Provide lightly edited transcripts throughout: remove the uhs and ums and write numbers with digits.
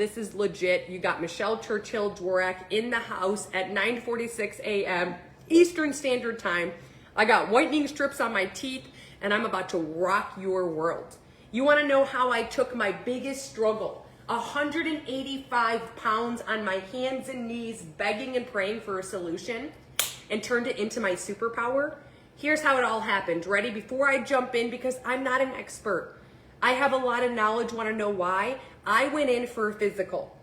This is legit. You got Michelle Churchill Dworack in the house at 9:46 a.m. Eastern Standard Time. I got whitening strips on my teeth, and I'm about to rock your world. You want to know how I took my biggest struggle, 185 pounds on my hands and knees, begging and praying for a solution, and turned it into my superpower? Here's how it all happened. Ready? Before I jump in, because I'm not an expert, I have a lot of knowledge. Want to know why? I went in for a physical,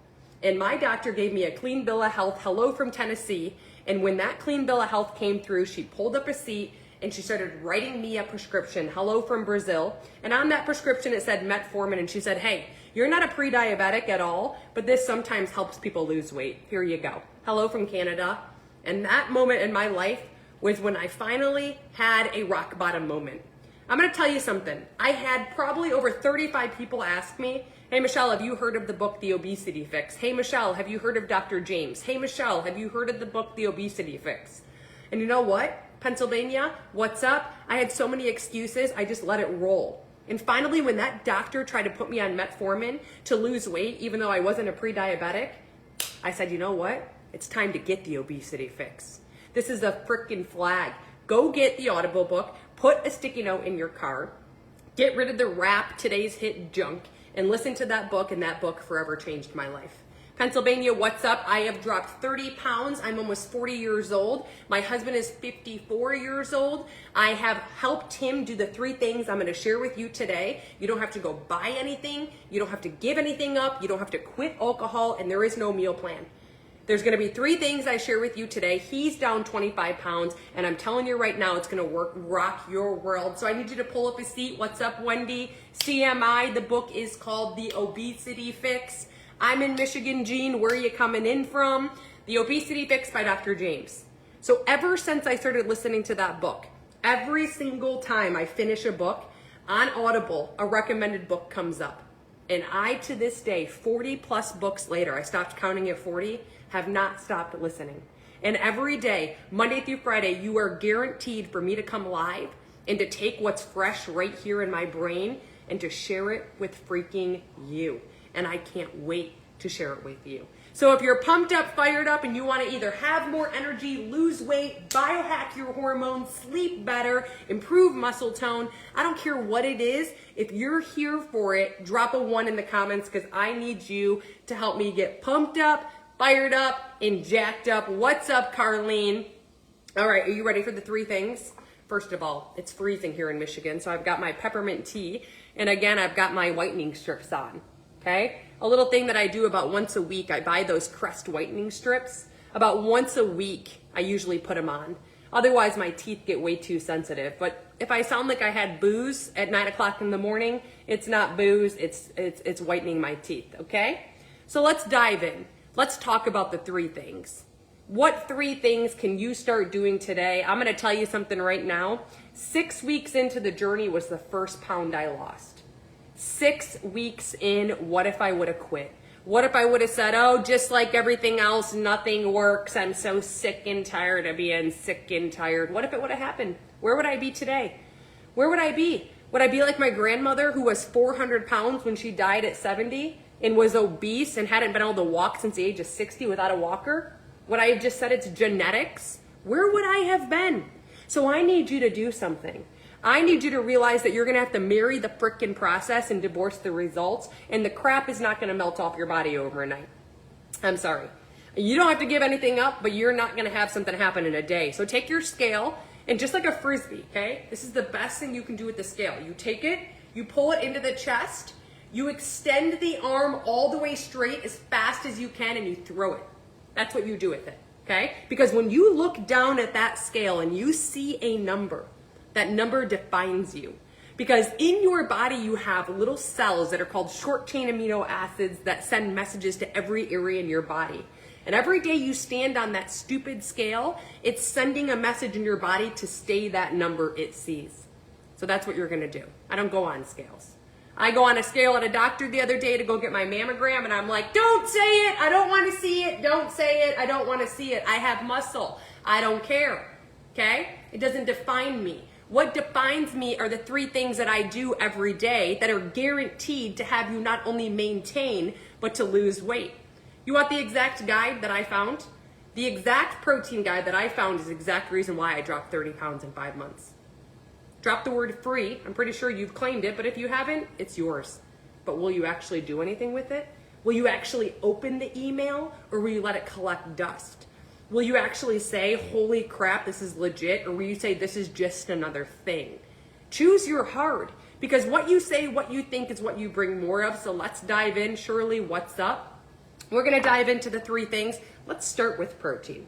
and my doctor gave me a clean bill of health. Hello from Tennessee. And when that clean bill of health came through, she pulled up a seat and she started writing me a prescription. Hello from Brazil. And on that prescription, it said metformin. And she said, hey, you're not a pre-diabetic at all, but this sometimes helps people lose weight. Here you go. Hello from Canada. And that moment in my life was when I finally had a rock bottom moment. I'm going to tell you something. I had probably over 35 people ask me, hey, Michelle, have you heard of the book, The Obesity Fix? Hey, Michelle, have you heard of Dr. James? Hey, Michelle, have you heard of the book, The Obesity Fix? And you know what? Pennsylvania, what's up? I had so many excuses, I just let it roll. And finally, when that doctor tried to put me on metformin to lose weight, even though I wasn't a pre-diabetic, I said, you know what? It's time to get the obesity fix. This is a freaking flag. Go get the Audible book, put a sticky note in your car, get rid of the rap, today's hit junk, and listen to that book, and that book forever changed my life. Pennsylvania, what's up? I have dropped 30 pounds. I'm almost 40 years old. My husband is 54 years old. I have helped him do the 3 things I'm going to share with you today. You don't have to go buy anything. You don't have to give anything up. You don't have to quit alcohol, and there is no meal plan. There's going to be 3 things I share with you today. He's down 25 pounds, and I'm telling you right now, it's going to rock your world. So I need you to pull up a seat. What's up, Wendy? CMI, the book is called The Obesity Fix. I'm in Michigan, Gene. Where are you coming in from? The Obesity Fix by Dr. James. So ever since I started listening to that book, every single time I finish a book on Audible, a recommended book comes up. And I, to this day, 40 plus books later, I stopped counting at 40, have not stopped listening. And every day, Monday through Friday, you are guaranteed for me to come live and to take what's fresh right here in my brain and to share it with freaking you. And I can't wait to share it with you. So if you're pumped up, fired up, and you want to either have more energy, lose weight, biohack your hormones, sleep better, improve muscle tone, I don't care what it is. If you're here for it, drop a 1 in the comments, because I need you to help me get pumped up, fired up, and jacked up. What's up, Carlene? All right, are you ready for the 3 things? First of all, it's freezing here in Michigan, so I've got my peppermint tea, and again, I've got my whitening strips on. Okay? A little thing that I do about once a week, I buy those Crest whitening strips. About once a week, I usually put them on. Otherwise, my teeth get way too sensitive. But if I sound like I had booze at 9 o'clock in the morning, it's not booze, it's whitening my teeth, okay? So let's dive in. Let's talk about the 3 things. What 3 things can you start doing today? I'm gonna tell you something right now. 6 weeks into the journey was the first pound I lost. 6 weeks in, what if I would have quit? What if I would have said, oh, just like everything else, nothing works. I'm so sick and tired of being sick and tired. What if it would have happened? Where would I be today? Where would I be? Would I be like my grandmother, who was 400 pounds when she died at 70 and was obese and hadn't been able to walk since the age of 60 without a walker? Would I have just said it's genetics? Where would I have been? So I need you to do something. I need you to realize that you're going to have to marry the frickin' process and divorce the results, and the crap is not going to melt off your body overnight. I'm sorry. You don't have to give anything up, but you're not going to have something happen in a day. So take your scale, and just like a Frisbee, okay? This is the best thing you can do with the scale. You take it, you pull it into the chest, you extend the arm all the way straight as fast as you can, and you throw it. That's what you do with it, okay? Because when you look down at that scale and you see a number, that number defines you. Because in your body, you have little cells that are called short chain amino acids that send messages to every area in your body. And every day you stand on that stupid scale, it's sending a message in your body to stay that number it sees. So that's what you're gonna do. I don't go on scales. I go on a scale at a doctor the other day to go get my mammogram, and I'm like, don't say it, I don't wanna see it, don't say it, I don't wanna see it. I have muscle, I don't care, okay? It doesn't define me. What defines me are the 3 things that I do every day that are guaranteed to have you not only maintain, but to lose weight. You want the exact guide that I found? The exact protein guide that I found is the exact reason why I dropped 30 pounds in 5 months. Drop the word free. I'm pretty sure you've claimed it, but if you haven't, it's yours. But will you actually do anything with it? Will you actually open the email, or will you let it collect dust? Will you actually say, holy crap, this is legit, or will you say, this is just another thing? Choose your heart, because what you say, what you think is what you bring more of. So let's dive in. Shirley, what's up? We're gonna dive into the 3 things. Let's start with protein.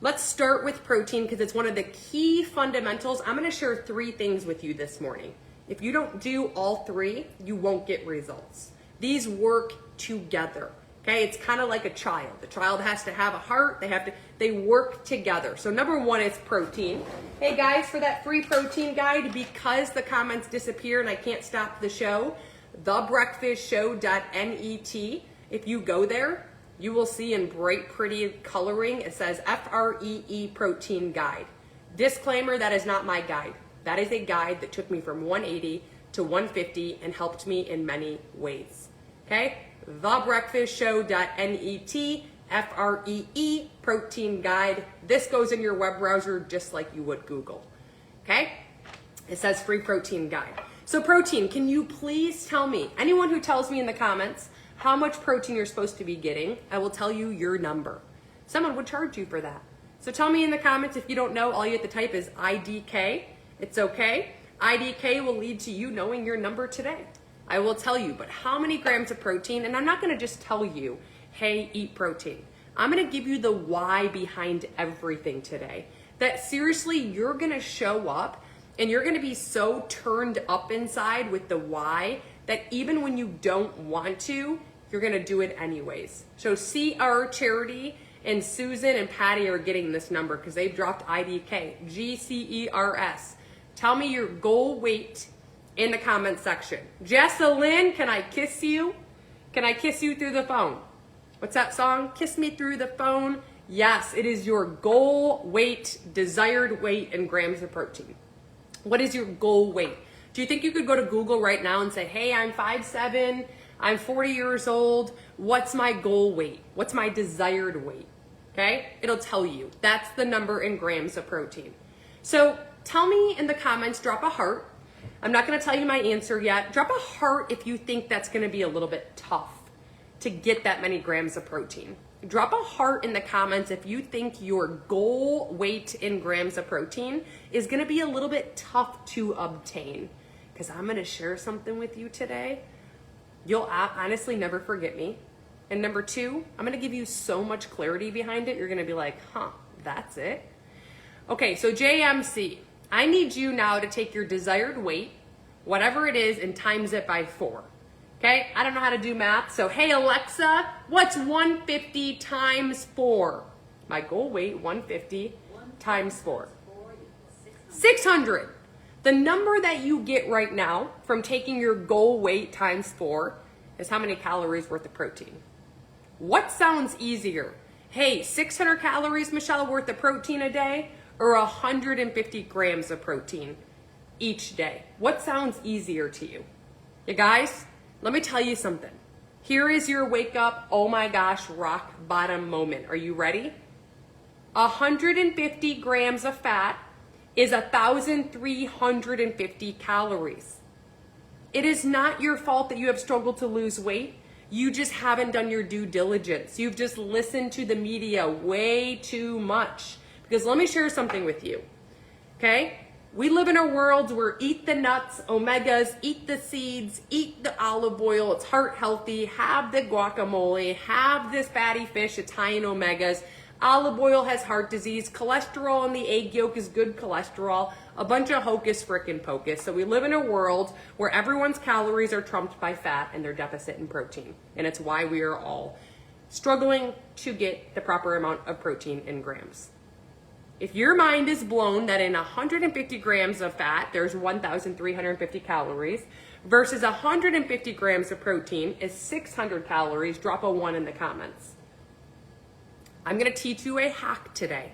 Let's start with protein because it's one of the key fundamentals. I'm gonna share 3 things with you this morning. If you don't do all 3, you won't get results. These work together. Okay, it's kind of like a child. The child has to have a heart. They work together. So number 1 is protein. Hey guys, for that free protein guide, because the comments disappear and I can't stop the show, thebreakfastshow.net. If you go there, you will see in bright, pretty coloring, it says FREE protein guide. Disclaimer, that is not my guide. That is a guide that took me from 180 to 150 and helped me in many ways. Okay? thebreakfastshow.net, FREE protein guide. This goes in your web browser just like you would Google. Okay? It says free protein guide. So protein, can you please tell me, anyone who tells me in the comments how much protein you're supposed to be getting, I will tell you your number. Someone would charge you for that. So tell me in the comments if you don't know, all you have to type is IDK. It's okay. IDK will lead to you knowing your number today. I will tell you, but how many grams of protein? And I'm not gonna just tell you, hey, eat protein. I'm gonna give you the why behind everything today. That seriously, you're gonna show up and you're gonna be so turned up inside with the why that even when you don't want to, you're gonna do it anyways. So CR Charity and Susan and Patty are getting this number because they've dropped IDK, GCERS. Tell me your goal weight in the comment section. Jessalyn, can I kiss you? Can I kiss you through the phone? What's that song? Kiss me through the phone. Yes, it is your goal weight, desired weight in grams of protein. What is your goal weight? Do you think you could go to Google right now and say, hey, I'm 5'7", I'm 40 years old, what's my goal weight? What's my desired weight? Okay, it'll tell you. That's the number in grams of protein. So tell me in the comments, drop a heart. I'm not gonna tell you my answer yet. Drop a heart if you think that's gonna be a little bit tough to get that many grams of protein. Drop a heart in the comments if you think your goal weight in grams of protein is gonna be a little bit tough to obtain. Because I'm gonna share something with you today. You'll honestly never forget me. And number 2, I'm gonna give you so much clarity behind it, you're gonna be like, huh, that's it? Okay, so JMC, I need you now to take your desired weight, whatever it is, and times it by 4. Okay, I don't know how to do math, so hey Alexa, what's 150 times 4? My goal weight, 150 times 4. 600. The number that you get right now from taking your goal weight times 4 is how many calories worth of protein. What sounds easier? Hey, 600 calories, Michelle, worth of protein a day, or 150 grams of protein each day? What sounds easier to you? You guys, let me tell you something. Here is your wake up, oh my gosh, rock bottom moment. Are you ready? 150 grams of fat is 1,350 calories. It is not your fault that you have struggled to lose weight. You just haven't done your due diligence. You've just listened to the media way too much. Because let me share something with you, okay? We live in a world where eat the nuts, omegas, eat the seeds, eat the olive oil, it's heart healthy, have the guacamole, have this fatty fish, it's high in omegas. Olive oil has heart disease, cholesterol in the egg yolk is good cholesterol, a bunch of hocus frickin' pocus. So we live in a world where everyone's calories are trumped by fat and their deficit in protein. And it's why we are all struggling to get the proper amount of protein in grams. If your mind is blown that in 150 grams of fat, there's 1,350 calories, versus 150 grams of protein is 600 calories, drop a 1 in the comments. I'm gonna teach you a hack today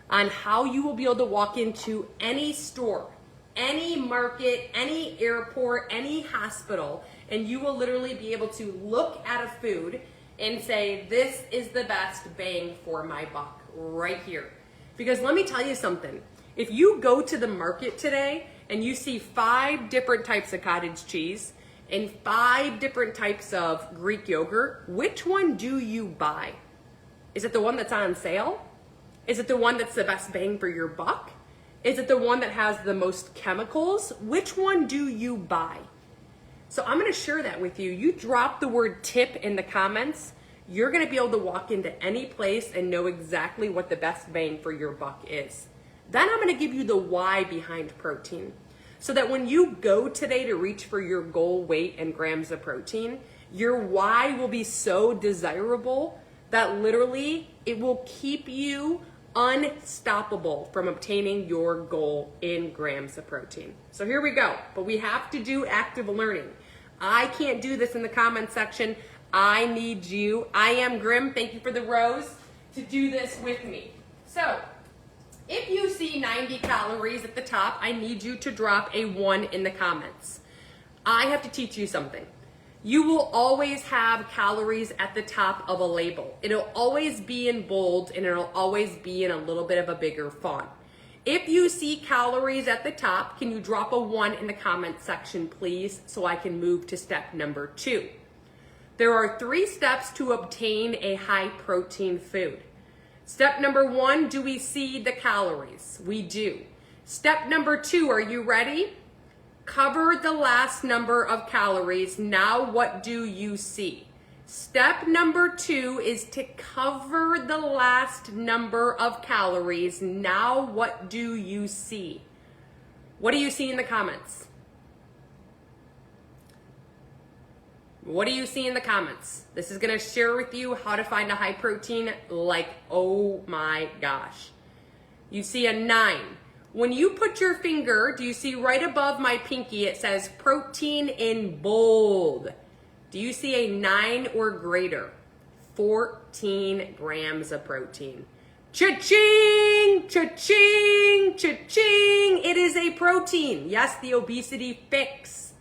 on how you will be able to walk into any store, any market, any airport, any hospital, and you will literally be able to look at a food and say, this is the best bang for my buck right here. Because let me tell you something. If you go to the market today and you see 5 different types of cottage cheese and 5 different types of Greek yogurt, which one do you buy? Is it the one that's on sale? Is it the one that's the best bang for your buck? Is it the one that has the most chemicals? Which one do you buy? So I'm gonna share that with you. You drop the word tip in the comments, you're gonna be able to walk into any place and know exactly what the best bang for your buck is. Then I'm gonna give you the why behind protein. So that when you go today to reach for your goal weight and grams of protein, your why will be so desirable that literally it will keep you unstoppable from obtaining your goal in grams of protein. So here we go, but we have to do active learning. I can't do this in the comment section. I need you. I am Grim, thank you for the rose, to do this with me. So if you see 90 calories at the top, I need you to drop a 1 in the comments. I have to teach you something. You will always have calories at the top of a label. It'll always be in bold and it'll always be in a little bit of a bigger font. If you see calories at the top, can you drop a 1 in the comment section, please, so I can move to step number 2. There are 3 steps to obtain a high protein food. Step number 1, do we see the calories? We do. Step number 2, are you ready? Cover the last number of calories. Now what do you see? Step number 2 is to cover the last number of calories. Now what do you see? What do you see in the comments? What do you see in the comments? This is gonna share with you how to find a high protein like, oh my gosh. You see a 9. When you put your finger, do you see right above my pinky, it says protein in bold. Do you see a 9 or greater? 14 grams of protein. Cha-ching, cha-ching, cha-ching. It is a protein. Yes, the obesity fix.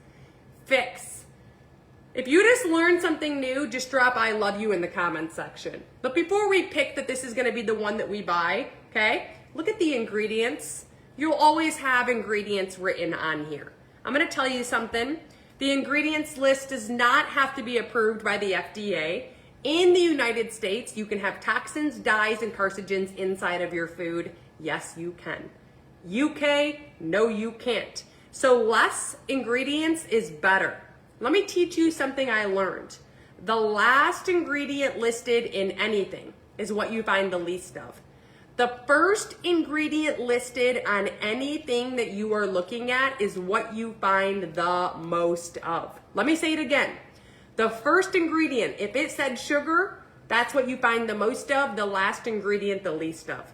If you just learned something new, just drop I love you in the comments section. But before we pick that this is gonna be the one that we buy, okay, look at the ingredients. You'll always have ingredients written on here. I'm gonna tell you something. The ingredients list does not have to be approved by the FDA. In the United States, you can have toxins, dyes, and carcinogens inside of your food. Yes, you can. UK, no, you can't. So less ingredients is better. Let me teach you something I learned. The last ingredient listed in anything is what you find the least of. The first ingredient listed on anything that you are looking at is what you find the most of. Let me say it again. The first ingredient, if it said sugar, that's what you find the most of. The last ingredient, the least of.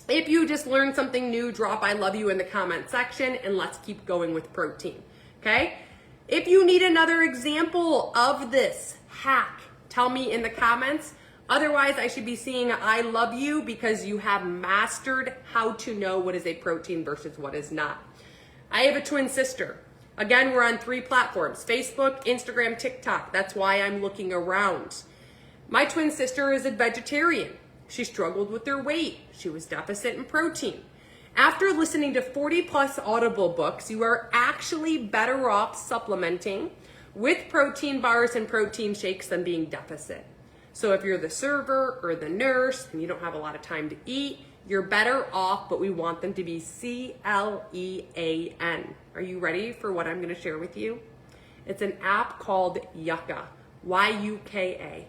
If you just learned something new, drop I love you in the comment section and let's keep going with protein, okay? If you need another example of this hack, tell me in the comments. Otherwise, I should be seeing I love you because you have mastered how to know what is a protein versus what is not. I have a twin sister. Again, we're on 3 platforms, Facebook, Instagram, TikTok. That's why I'm looking around. My twin sister is a vegetarian. She struggled with her weight. She was deficit in protein. After listening to 40 plus Audible books, you are actually better off supplementing with protein bars and protein shakes than being deficit. So if you're the server or the nurse and you don't have a lot of time to eat, you're better off, but we want them to be CLEAN. Are you ready for what I'm going to share with you? It's an app called Yuka, Y-U-K-A.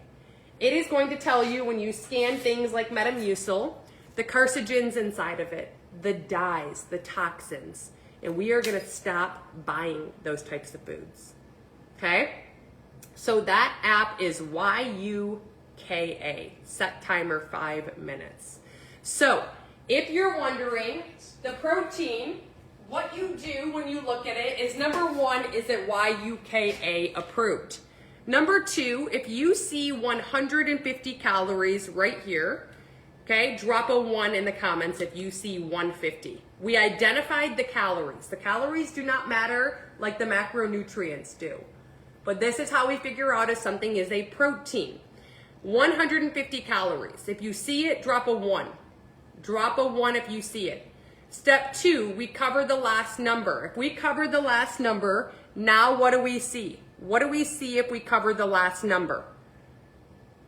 It is going to tell you when you scan things like Metamucil, the carcinogens inside of it, the dyes, the toxins, and we are going to stop buying those types of foods. Okay? So that app is YUKA, set timer 5 minutes. So if you're wondering, the protein, what you do when you look at it is number 1, is it YUKA approved? Number 2, if you see 150 calories right here, okay, drop a 1 in the comments if you see 150. We identified the calories. The calories do not matter like the macronutrients do. But this is how we figure out if something is a protein. 150 calories. If you see it, drop a 1. Drop a 1 if you see it. Step 2, we cover the last number. If we cover the last number, now what do we see? What do we see if we cover the last number?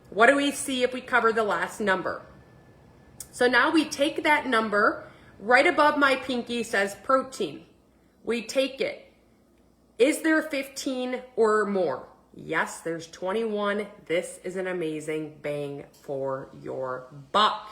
What do we see if we cover the last number? So now we take that number, right above my pinky says protein. We take it. Is there 15 or more? Yes, there's 21. This is an amazing bang for your buck.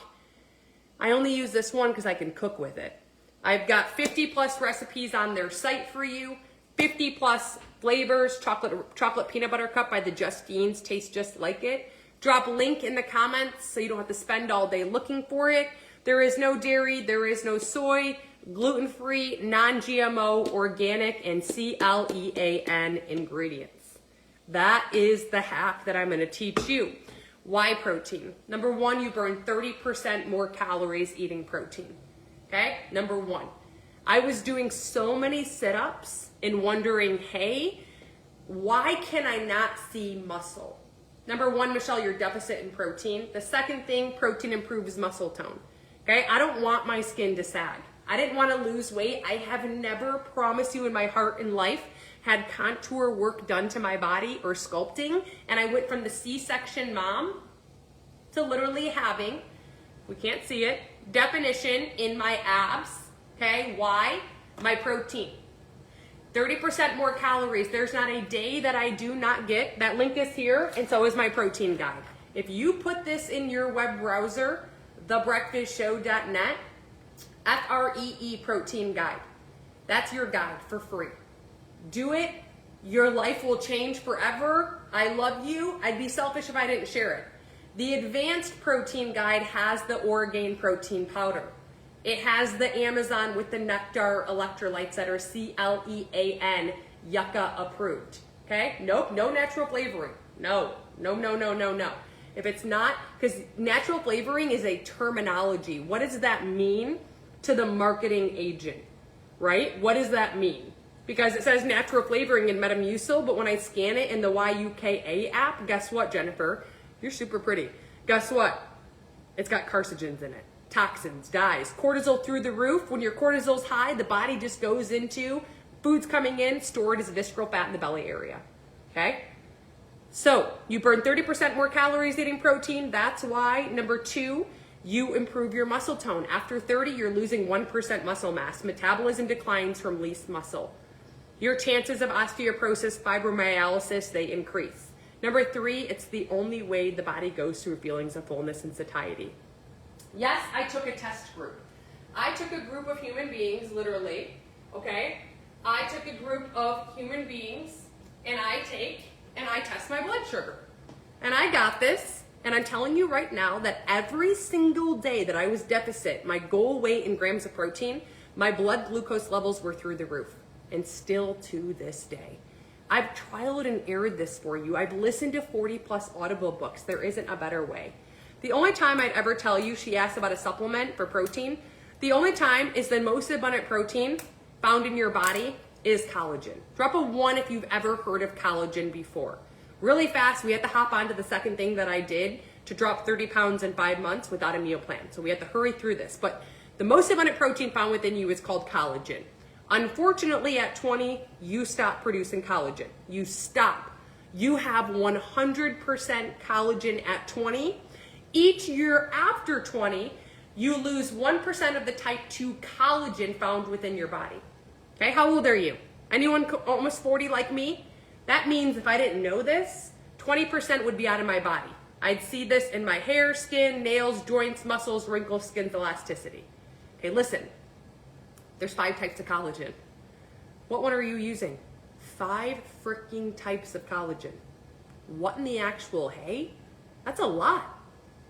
I only use this one because I can cook with it. I've got 50 plus recipes on their site for you. 50 plus flavors. Chocolate peanut butter cup by the Justines. Tastes just like it. Drop a link in the comments so you don't have to spend all day looking for it. There is no dairy. There is no soy. Gluten-free, non-GMO, organic, and CLEAN ingredients. That is the hack that I'm going to teach you. Why protein? Number 1, you burn 30% more calories eating protein. Okay? Number 1. I was doing so many sit-ups and wondering, hey, why can I not see muscle? Number 1, Michelle, you're deficit in protein. The second thing, protein improves muscle tone. Okay? I don't want my skin to sag. I didn't want to lose weight. I have never, promised you in my heart and life, had contour work done to my body or sculpting. And I went from the C-section mom to literally having, we can't see it, definition in my abs. Okay, why? My protein. 30% more calories. There's not a day that I do not get. That link is here, and so is my protein guide. If you put this in your web browser, thebreakfastshow.net, FREE protein guide. That's your guide for free. Do it. Your life will change forever. I love you. I'd be selfish if I didn't share it. The advanced protein guide has the Orgain protein powder. It has the Amazon with the Nectar electrolytes that are CLEAN yucca approved. Okay? Nope, no natural flavoring. No. If it's not, because natural flavoring is a terminology. What does that mean to the marketing agent, right? What does that mean? Because it says natural flavoring in Metamucil, but when I scan it in the YUKA app, guess what, Jennifer? You're super pretty. Guess what? It's got carcinogens in it. Toxins, dyes, cortisol through the roof. When your cortisol's high, the body just goes into foods coming in, stored as visceral fat in the belly area. Okay? So, you burn 30% more calories eating protein. That's why. Number 2, you improve your muscle tone. After 30, you're losing 1% muscle mass. Metabolism declines from least muscle. Your chances of osteoporosis, fibromyalgia, they increase. Number 3, it's the only way the body goes through feelings of fullness and satiety. Yes, I took a test group. I took a group of human beings, literally, okay? I took a group of human beings, and I test my blood sugar. And I got this, and I'm telling you right now that every single day that I was deficit, my goal weight in grams of protein, my blood glucose levels were through the roof, and still to this day. I've trialed and errored this for you. I've listened to 40 plus Audible books. There isn't a better way. The only time I'd ever tell you, she asked about a supplement for protein, the only time is the most abundant protein found in your body is collagen. Drop a 1 if you've ever heard of collagen before. Really fast, we had to hop on to the second thing that I did to drop 30 pounds in 5 months without a meal plan. So we had to hurry through this. But the most abundant protein found within you is called collagen. Unfortunately, at 20, you stop producing collagen. You stop. You have 100% collagen at 20. Each year after 20, you lose 1% of the type 2 collagen found within your body. Okay, how old are you? Anyone almost 40 like me? That means if I didn't know this, 20% would be out of my body. I'd see this in my hair, skin, nails, joints, muscles, wrinkles, skin's elasticity. Okay, listen. There's 5 types of collagen. What one are you using? 5 freaking types of collagen. What in the actual hay? That's a lot.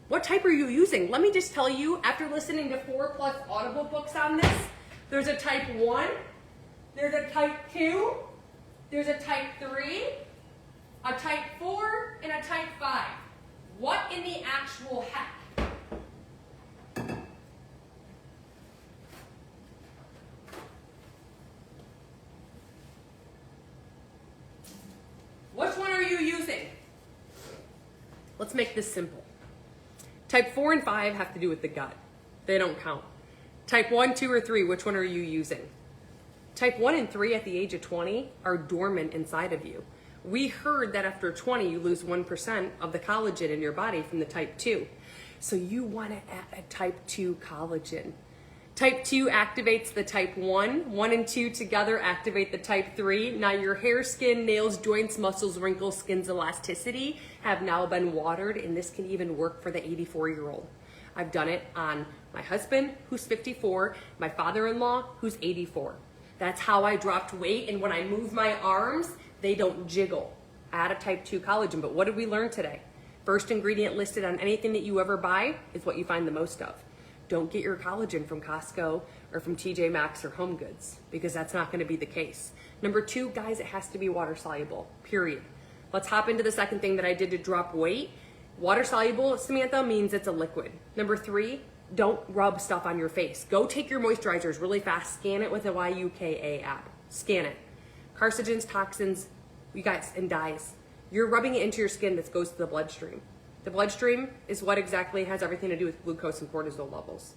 What type are you using? Let me just tell you, after listening to 4 plus Audible books on this, there's a type 1, there's a type 2, there's a type 3, a type 4, and a type 5. What in the actual heck? Let's make this simple. Type 4 and 5 have to do with the gut. They don't count. Type 1, 2, or 3, which one are you using? Type 1 and 3 at the age of 20 are dormant inside of you. We heard that after 20, you lose 1% of the collagen in your body from the type 2. So you want to add a type 2 collagen. Type 2 activates the type 1. 1 and 2 together activate the type 3. Now your hair, skin, nails, joints, muscles, wrinkles, skin's elasticity have now been watered, and this can even work for the 84-year-old. I've done it on my husband, who's 54, my father-in-law, who's 84. That's how I dropped weight, and when I move my arms, they don't jiggle. Add a type 2 collagen. But what did we learn today? First ingredient listed on anything that you ever buy is what you find the most of. Don't get your collagen from Costco or from TJ Maxx or Home Goods, because that's not going to be the case. Number 2, guys, it has to be water soluble, period. Let's hop into the second thing that I did to drop weight. Water soluble, Samantha, means it's a liquid. Number 3, don't rub stuff on your face. Go take your moisturizers really fast, scan it with a YUKA app. Scan it. Carcinogens, toxins, you guys, and dyes. You're rubbing it into your skin that goes to the bloodstream. The bloodstream is what exactly has everything to do with glucose and cortisol levels.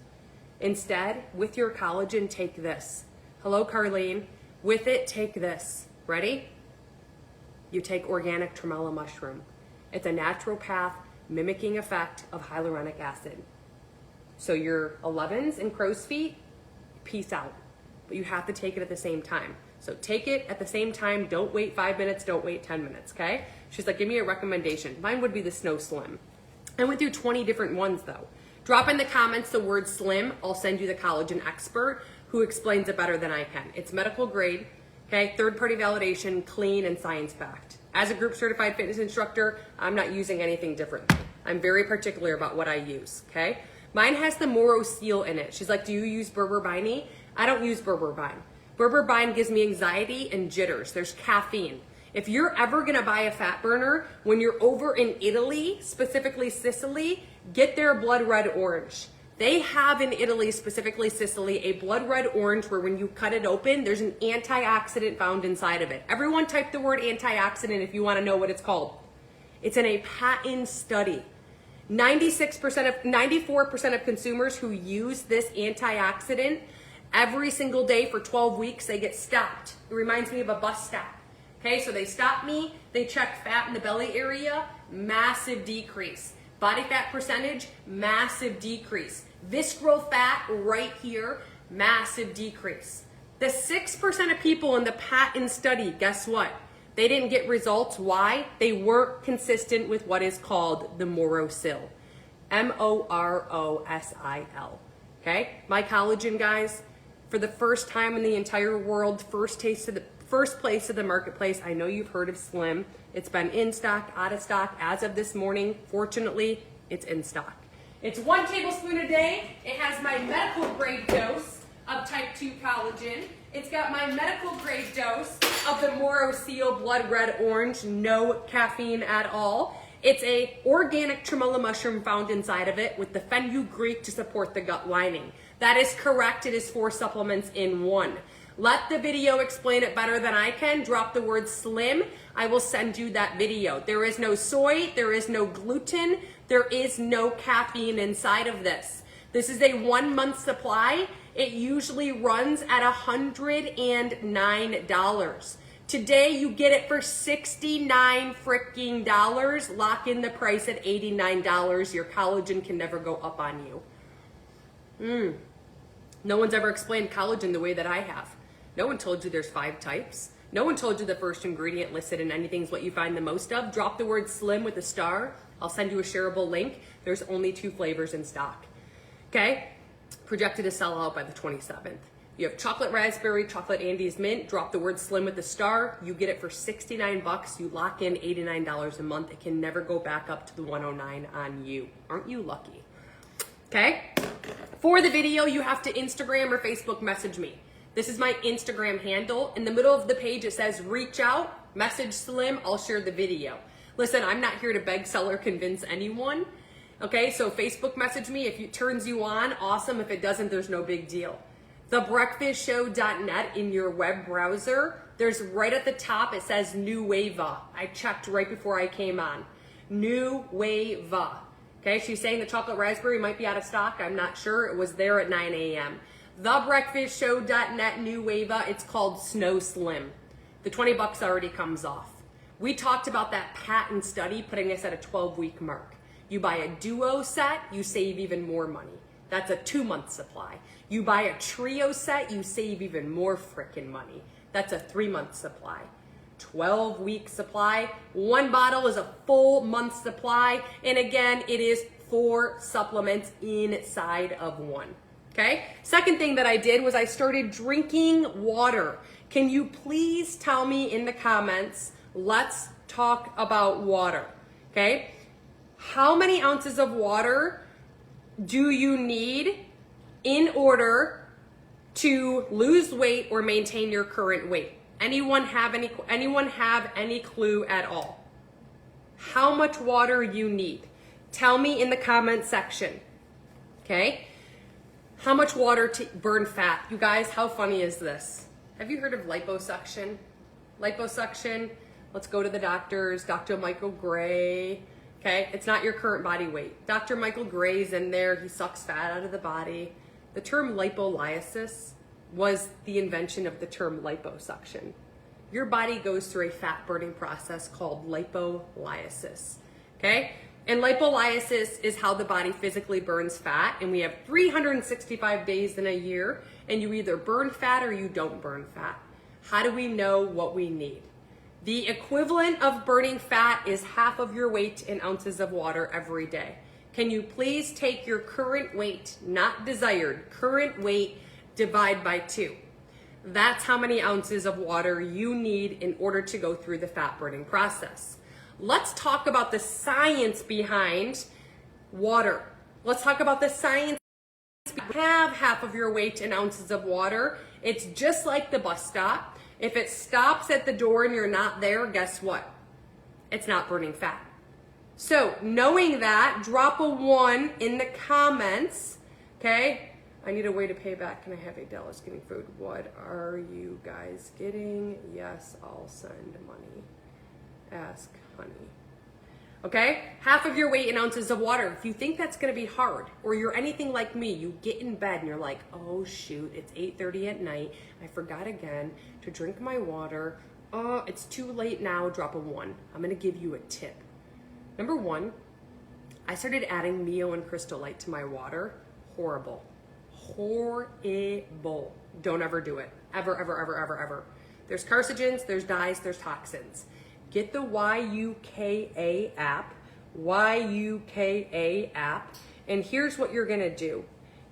Instead, with your collagen, take this. Hello, Carlene. With it, take this. Ready? You take organic tremella mushroom. It's a naturopath mimicking effect of hyaluronic acid. So your 11s and crow's feet, peace out. But you have to take it at the same time. So take it at the same time. Don't wait 5 minutes. Don't wait 10 minutes, okay? She's like, give me a recommendation. Mine would be the Snow Slim. I went through 20 different ones, though. Drop in the comments the word slim. I'll send you the collagen expert who explains it better than I can. It's medical grade, okay? Third-party validation, clean, and science-backed. As a group certified fitness instructor, I'm not using anything different. I'm very particular about what I use, okay? Mine has the Moro seal in it. She's like, do you use berberine? I don't use berberine. Berberine gives me anxiety and jitters. There's caffeine. If you're ever gonna buy a fat burner, when you're over in Italy, specifically Sicily, get their blood red orange. They have in Italy, specifically Sicily, a blood red orange where when you cut it open, there's an antioxidant found inside of it. Everyone type the word antioxidant if you wanna know what it's called. It's in a patent study. 94% of consumers who use this antioxidant every single day for 12 weeks, they get stopped. It reminds me of a bus stop. Okay, so they stop me, they check fat in the belly area, massive decrease. Body fat percentage, massive decrease. Visceral fat right here, massive decrease. The 6% of people in the patent study, guess what? They didn't get results. Why? They weren't consistent with what is called the Morosil. Morosil. Okay? My collagen, guys, for the first time in the entire world, first place of the marketplace. I know you've heard of Slim. It's been in stock, out of stock. As of this morning, fortunately, it's in stock. It's 1 tablespoon a day. It has my medical grade dose of type 2 collagen. It's got my medical grade dose of the Morosil blood red orange, no caffeine at all. It's a organic tremella mushroom found inside of it with the fenugreek to support the gut lining. That is correct. It is 4 supplements in 1. Let the video explain it better than I can. Drop the word slim. I will send you that video. There is no soy. There is no gluten. There is no caffeine inside of this. This is a 1-month supply. It usually runs at $109. Today you get it for $69 freaking dollars. Lock in the price at $89. Your collagen can never go up on you. No one's ever explained collagen the way that I have. No one told you there's 5 types. No one told you the first ingredient listed in anything is what you find the most of. Drop the word slim with a star. I'll send you a shareable link. There's only 2 flavors in stock. Okay? Projected to sell out by the 27th. You have chocolate raspberry, chocolate Andes mint. Drop the word slim with the star. You get it for $69. You lock in $89 a month. It can never go back up to the $109 on you. Aren't you lucky? Okay? For the video, you have to Instagram or Facebook message me. This is my Instagram handle. In the middle of the page, it says reach out, message Slim, I'll share the video. Listen, I'm not here to beg, sell, or convince anyone. Okay, so Facebook message me. If it turns you on, awesome. If it doesn't, there's no big deal. Thebreakfastshow.net in your web browser. There's right at the top, it says Nueva. I checked right before I came on. New Wava. Okay, she's saying the chocolate raspberry might be out of stock. I'm not sure. It was there at 9 a.m. TheBreakfastShow.net New Wava. It's called Snow Slim. The 20 bucks already comes off. We talked about that patent study putting us at a 12-week mark. You buy a duo set, you save even more money. That's a 2-month supply. You buy a trio set, you save even more frickin' money. That's a 3-month supply. 12-week supply. One bottle is a full month supply. And again, it is 4 supplements inside of one. Okay? Second thing that I did was I started drinking water. Can you please tell me in the comments, let's talk about water. Okay? How many ounces of water do you need in order to lose weight or maintain your current weight? Anyone have any clue at all? How much water you need? Tell me in the comment section. Okay? How much water to burn fat? You guys, how funny is this? Have you heard of liposuction? Liposuction, let's go to the doctors. Dr. Michael Gray. Okay, it's not your current body weight. Dr. Michael Gray's in there. He sucks fat out of the body. The term lipolysis was the invention of the term liposuction. Your body goes through a fat burning process called lipolysis. Okay? And lipolysis is how the body physically burns fat. And we have 365 days in a year. And you either burn fat or you don't burn fat. How do we know what we need? The equivalent of burning fat is half of your weight in ounces of water every day. Can you please take your current weight, not desired, current weight, divide by 2. That's how many ounces of water you need in order to go through the fat burning process. Let's talk about the science behind water. Let's talk about the science. Have half of your weight in ounces of water. It's just like the bus stop. If it stops at the door and you're not there, guess what? It's not burning fat. So knowing that, drop a 1 in the comments, okay? I need a way to pay back. Can I have $8 getting food? What are you guys getting? Yes, I'll send money. Ask honey. Okay? Half of your weight in ounces of water. If you think that's going to be hard, or you're anything like me, you get in bed and you're like, oh shoot, it's 8:30 at night. I forgot again to drink my water. Oh, it's too late now. Drop a 1. I'm going to give you a tip. Number 1, I started adding Mio and Crystal Light to my water. Horrible. Horrible. Don't ever do it. Ever, ever, ever, ever, ever. There's carcinogens, there's dyes, there's toxins. Get the YUKA app, YUKA app, and here's what you're gonna do.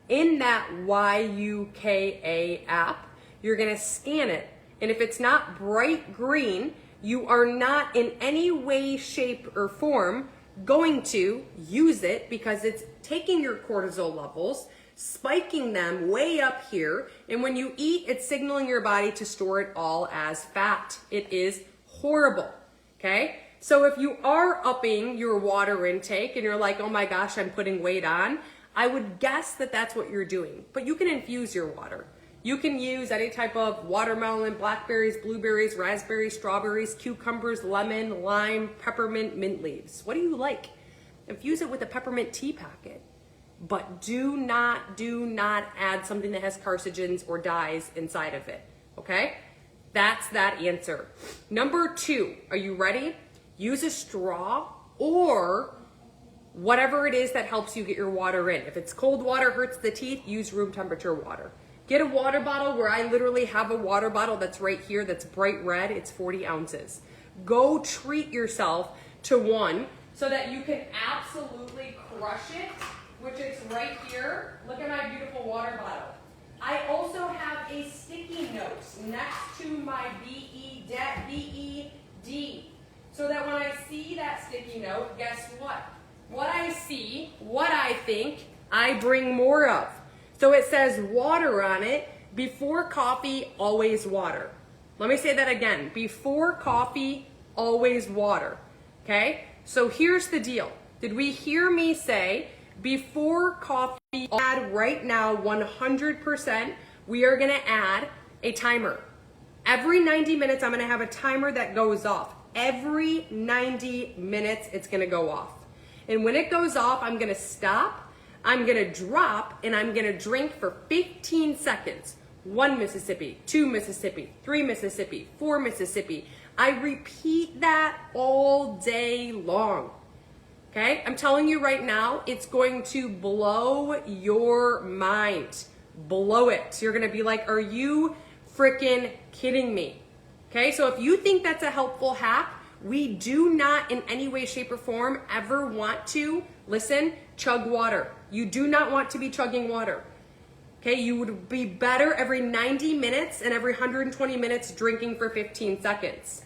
In that YUKA app, you're gonna scan it, and if it's not bright green, you are not in any way, shape, or form going to use it because it's taking your cortisol levels, spiking them way up here, and when you eat, it's signaling your body to store it all as fat. It is horrible, okay? So if you are upping your water intake and you're like, oh my gosh, I'm putting weight on, I would guess that that's what you're doing. But you can infuse your water. You can use any type of watermelon, blackberries, blueberries, raspberries, strawberries, cucumbers, lemon, lime, peppermint, mint leaves. What do you like? Infuse it with a peppermint tea packet. But do not add something that has carcinogens or dyes inside of it, okay? That's that answer. Number 2, are you ready? Use a straw or whatever it is that helps you get your water in. If it's cold water hurts the teeth, use room temperature water. Get a water bottle where I literally have a water bottle that's right here that's bright red. It's 40 ounces. Go treat yourself to one so that you can absolutely crush it, which is right here. Look at my beautiful water bottle. I also have a sticky note next to my BED, so that when I see that sticky note, guess what? What I see, what I think, I bring more of. So it says water on it. Before coffee, always water. Let me say that again. Before coffee, always water. Okay? So here's the deal. Did we hear me say before coffee, add right now 100%, we are going to add a timer. Every 90 minutes, I'm going to have a timer that goes off. Every 90 minutes, it's gonna go off. And when it goes off, I'm gonna stop, I'm gonna drop, and I'm gonna drink for 15 seconds. 1 Mississippi, 2 Mississippi, 3 Mississippi, 4 Mississippi. I repeat that all day long. Okay, I'm telling you right now, it's going to blow your mind. Blow it. You're gonna be like, are you freaking kidding me? Okay, so if you think that's a helpful hack, we do not in any way, shape, or form ever want to, listen, chug water. You do not want to be chugging water. Okay, you would be better every 90 minutes and every 120 minutes drinking for 15 seconds.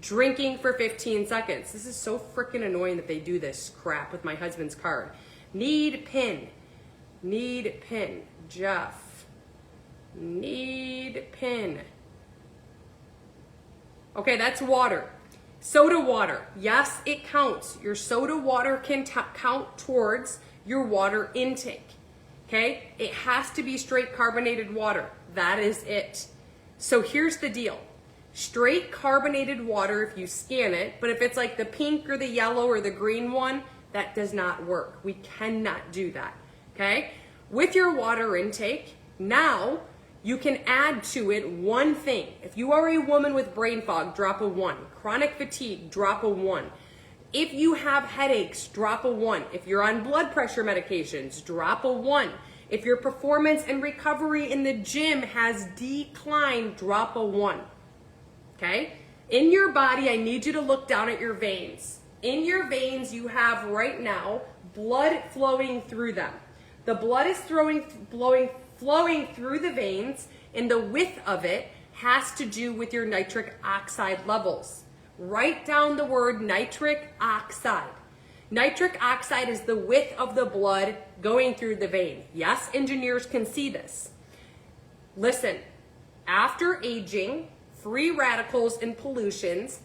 Drinking for 15 seconds. This is so freaking annoying that they do this crap with my husband's card. Need pin. Need pin. Jeff. Need pin. Okay, that's water. Soda water. Yes, it counts. Your soda water can count towards your water intake. Okay? It has to be straight carbonated water. That is it. So here's the deal. Straight carbonated water if you scan it, but if it's like the pink or the yellow or the green one, that does not work. We cannot do that. Okay? With your water intake, now you can add to it one thing. If you are a woman with brain fog, drop a 1. Chronic fatigue, drop a 1. If you have headaches, drop a 1. If you're on blood pressure medications, drop a 1. If your performance and recovery in the gym has declined, drop a 1. Okay? In your body, I need you to look down at your veins. In your veins, you have right now blood flowing through them. The blood is flowing through the veins, and the width of it has to do with your nitric oxide levels. Write down the word nitric oxide. Nitric oxide is the width of the blood going through the vein. Yes, engineers can see this. Listen, after aging, free radicals and pollutions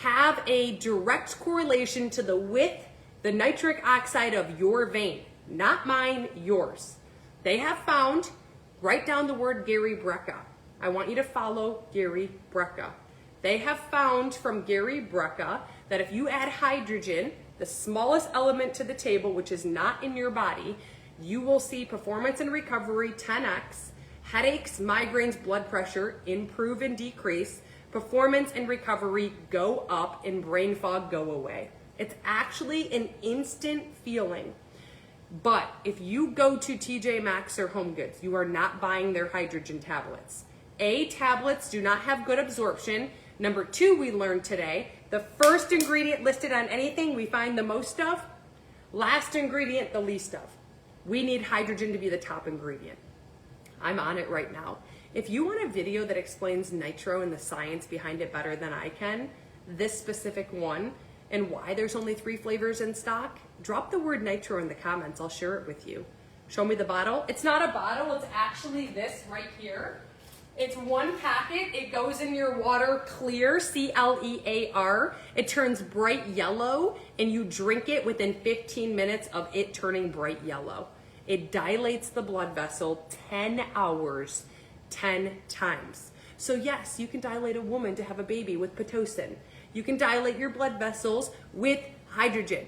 have a direct correlation to the width, the nitric oxide of your vein. Not mine, yours. They have found, write down the word Gary Brecka. I want you to follow Gary Brecka. They have found from Gary Brecka that if you add hydrogen, the smallest element to the table, which is not in your body, you will see performance and recovery 10x, headaches, migraines, blood pressure improve and decrease, performance and recovery go up, and brain fog go away. It's actually an instant feeling. But if you go to TJ Maxx or Home Goods, you are not buying their hydrogen tablets. A, tablets do not have good absorption. Number 2, we learned today, the first ingredient listed on anything we find the most of, last ingredient the least of. We need hydrogen to be the top ingredient. I'm on it right now. If you want a video that explains nitro and the science behind it better than I can, this specific one, and why there's only 3 flavors in stock, drop the word nitro in the comments. I'll share it with you. Show me the bottle. It's not a bottle, it's actually this right here. It's one packet. It goes in your water clear, C-L-E-A-R. It turns bright yellow, and you drink it within 15 minutes of it turning bright yellow. It dilates the blood vessel 10 hours, 10 times. So yes, you can dilate a woman to have a baby with Pitocin. You can dilate your blood vessels with hydrogen.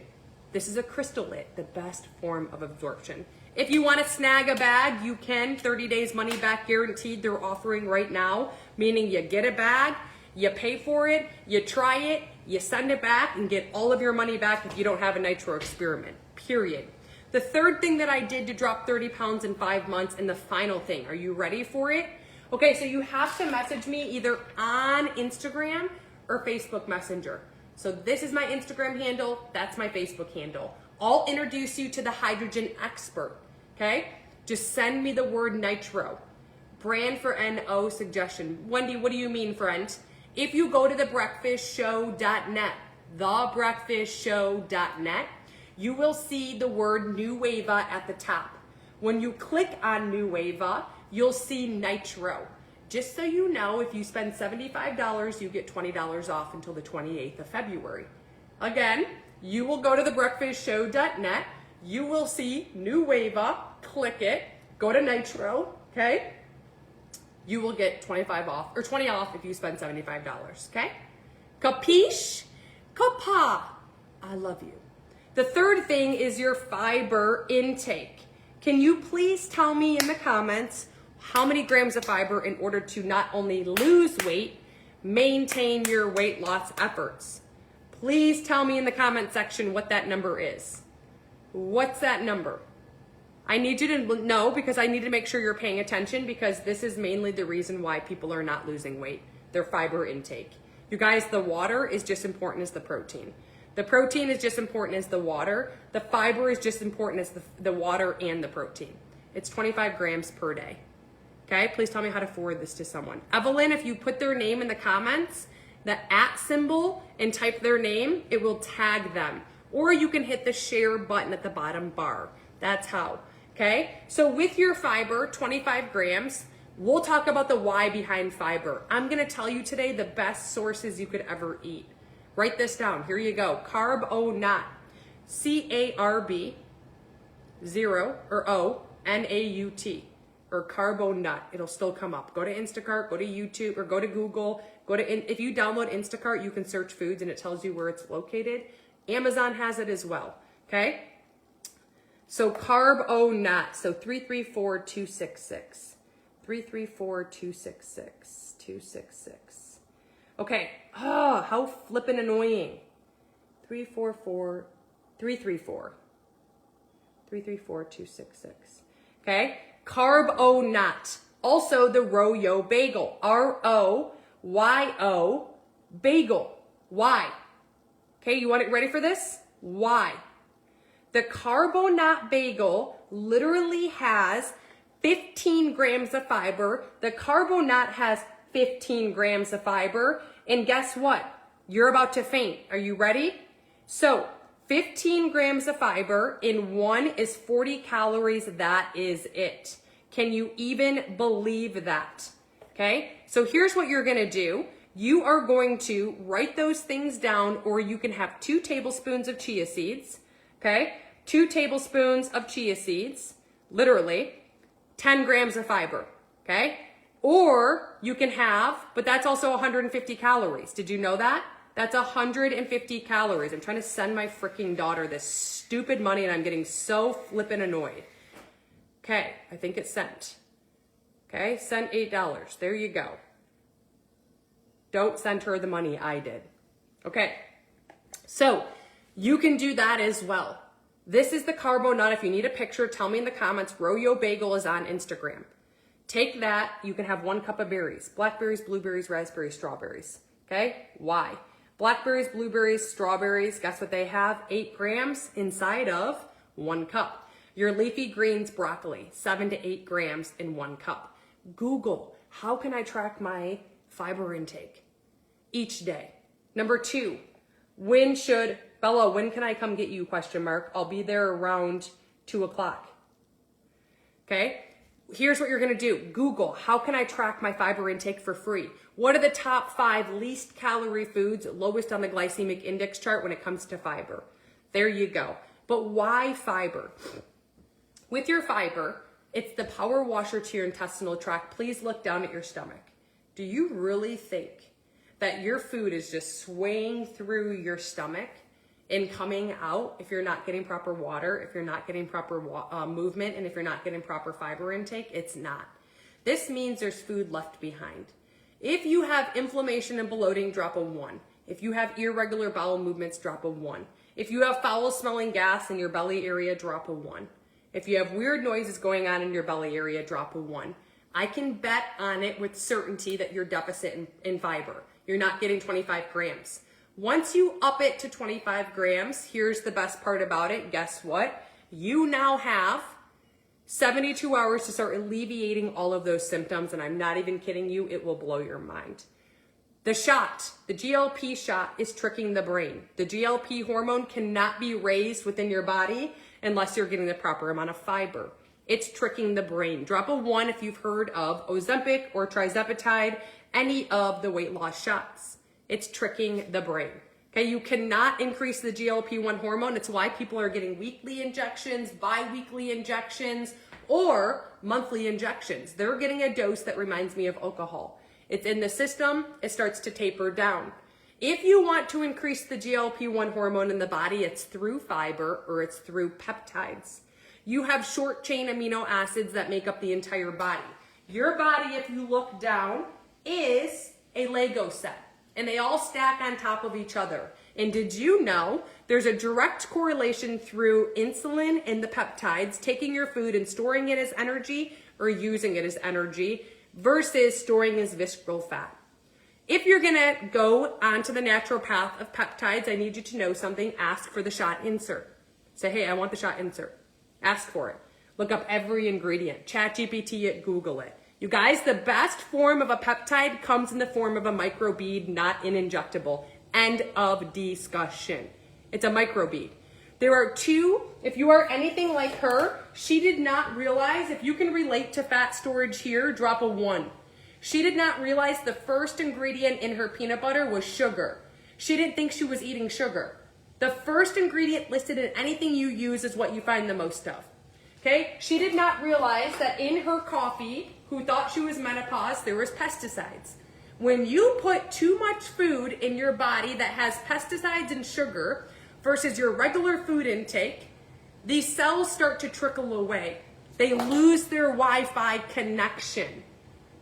This is a crystallite, the best form of absorption. If you want to snag a bag, you can. 30 days money back guaranteed they're offering right now, meaning you get a bag, you pay for it, you try it, you send it back, and get all of your money back if you don't have a nitro experiment, period. The third thing that I did to drop 30 pounds in 5 months, and the final thing, are you ready for it? Okay, so you have to message me either on Instagram or Facebook Messenger. So this is my Instagram handle, that's my Facebook handle. I'll introduce you to the hydrogen expert, okay? Just send me the word nitro. Brand for NO suggestion. Wendy, what do you mean, friend? If you go to thebreakfastshow.net, thebreakfastshow.net, you will see the word Nueva at the top. When you click on Nueva, you'll see nitro. Just so you know, if you spend $75, you get $20 off until the 28th of February. Again, you will go to thebreakfastshow.net, you will see Nueva, click it, go to nitro, okay? You will get 25 off, or 20 off if you spend $75, okay? Capiche? Capa. I love you. The third thing is your fiber intake. Can you please tell me in the comments how many grams of fiber in order to not only lose weight, maintain your weight loss efforts? Please tell me in the comment section what that number is. What's that number? I need you to know because I need to make sure you're paying attention because this is mainly the reason why people are not losing weight, their fiber intake. You guys, the water is just important as the protein. The protein is just important as the water. The fiber is just important as the water and the protein. It's 25 grams per day. Okay, please tell me how to forward this to someone. Evelyn, if you put their name in the comments, the @ symbol, and type their name, it will tag them. Or you can hit the share button at the bottom bar. That's how. Okay, so with your fiber, 25 grams, we'll talk about the why behind fiber. I'm gonna tell you today the best sources you could ever eat. Write this down, here you go. Carb-O-Nut, C-A-R-B, 0, or O-N-A-U-T, or Carb-O-Nut, it'll still come up. Go to Instacart, go to YouTube, or go to Google, if you download Instacart, you can search foods and it tells you where it's located. Amazon has it as well, okay? So Carb-O-Nut, so 334266. 334266, 266. Okay, how flippin' annoying. 334266. Okay, Carb-O-Nut. Also the Royo bagel, R-O-Y-O bagel. Why? Okay, you want it ready for this? Why? The Carb-O-Nut bagel literally has 15 grams of fiber. The Carb-O-Nut has 15 grams of fiber. And guess what? You're about to faint. Are you ready? So 15 grams of fiber in one is 40 calories. That is it. Can you even believe that? Okay, so here's what you're gonna do. You are going to write those things down, or you can have 2 tablespoons of chia seeds. Okay, 2 tablespoons of chia seeds, literally 10 grams of fiber. Okay, or you can have, but that's also 150 calories. Did you know that? That's 150 calories. I'm trying to send my freaking daughter this stupid money and I'm getting so flippin' annoyed. Okay, I think it's sent. Okay, sent $8. There you go. Don't send her the money, I did. Okay, so you can do that as well. This is the Carb-O-Nut. If you need a picture, tell me in the comments. Royo Bagel is on Instagram. Take that, you can have 1 cup of berries. Blackberries, blueberries, raspberries, strawberries. Okay, why? Blackberries, blueberries, strawberries, guess what they have? 8 grams inside of 1 cup. Your leafy greens, broccoli, 7 to 8 grams in 1 cup. Google, how can I track my fiber intake each day? Number 2, Bella, when can I come get you? ? I'll be there around 2 o'clock. Okay, here's what you're gonna do. Google, how can I track my fiber intake for free? What are the top 5 least calorie foods, lowest on the glycemic index chart when it comes to fiber? There you go. But why fiber? With your fiber, it's the power washer to your intestinal tract. Please look down at your stomach. Do you really think that your food is just swaying through your stomach and coming out if you're not getting proper water, if you're not getting proper movement, and if you're not getting proper fiber intake? It's not. This means there's food left behind. If you have inflammation and bloating, drop a 1. If you have irregular bowel movements, drop a 1. If you have foul smelling gas in your belly area, drop a 1. If you have weird noises going on in your belly area, drop a 1. I can bet on it with certainty that you're deficit in fiber. You're not getting 25 grams. Once you up it to 25 grams, here's the best part about it. Guess what? You now have 72 hours to start alleviating all of those symptoms, and I'm not even kidding you, it will blow your mind. The shot, the GLP shot, is tricking the brain. The GLP hormone cannot be raised within your body unless you're getting the proper amount of fiber. It's tricking the brain. Drop a 1 if you've heard of Ozempic or Trizepatide, any of the weight loss shots. It's tricking the brain. Okay, you cannot increase the GLP-1 hormone. It's why people are getting weekly injections, bi-weekly injections, or monthly injections. They're getting a dose that reminds me of alcohol. It's in the system, it starts to taper down. If you want to increase the GLP-1 hormone in the body, it's through fiber or it's through peptides. You have short chain amino acids that make up the entire body. Your body, if you look down, is a Lego set, and they all stack on top of each other. And did you know there's a direct correlation through insulin and the peptides, taking your food and storing it as energy or using it as energy versus storing as visceral fat? If you're gonna go onto the natural path of peptides, I need you to know something. Ask for the shot insert. Say, hey, I want the shot insert. Ask for it. Look up every ingredient. ChatGPT it, Google it. You guys, the best form of a peptide comes in the form of a microbead, not an injectable. End of discussion. It's a microbead. There are two, if you are anything like her, she did not realize, if you can relate to fat storage here, drop a 1. She did not realize the first ingredient in her peanut butter was sugar. She didn't think she was eating sugar. The first ingredient listed in anything you use is what you find the most of. Okay? She did not realize that in her coffee, who thought she was menopause, there was pesticides. When you put too much food in your body that has pesticides and sugar versus your regular food intake, these cells start to trickle away. They lose their Wi-Fi connection.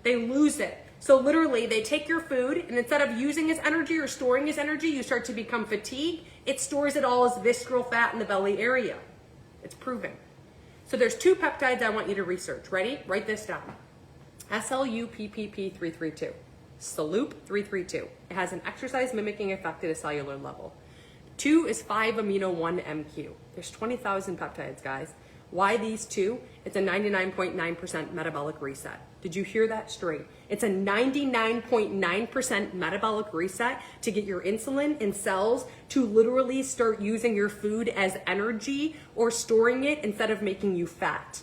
They lose it. So literally, they take your food, and instead of using as energy or storing as energy, you start to become fatigued. It stores it all as visceral fat in the belly area. It's proven. So there's 2 peptides I want you to research. Ready? Write this down. SLUPPP332. SLUP332. It has an exercise mimicking effect at a cellular level. 2 is 5-amino-1-MQ. There's 20,000 peptides, guys. Why these 2? It's a 99.9% metabolic reset. Did you hear that straight? It's a 99.9% metabolic reset to get your insulin and cells to literally start using your food as energy or storing it instead of making you fat.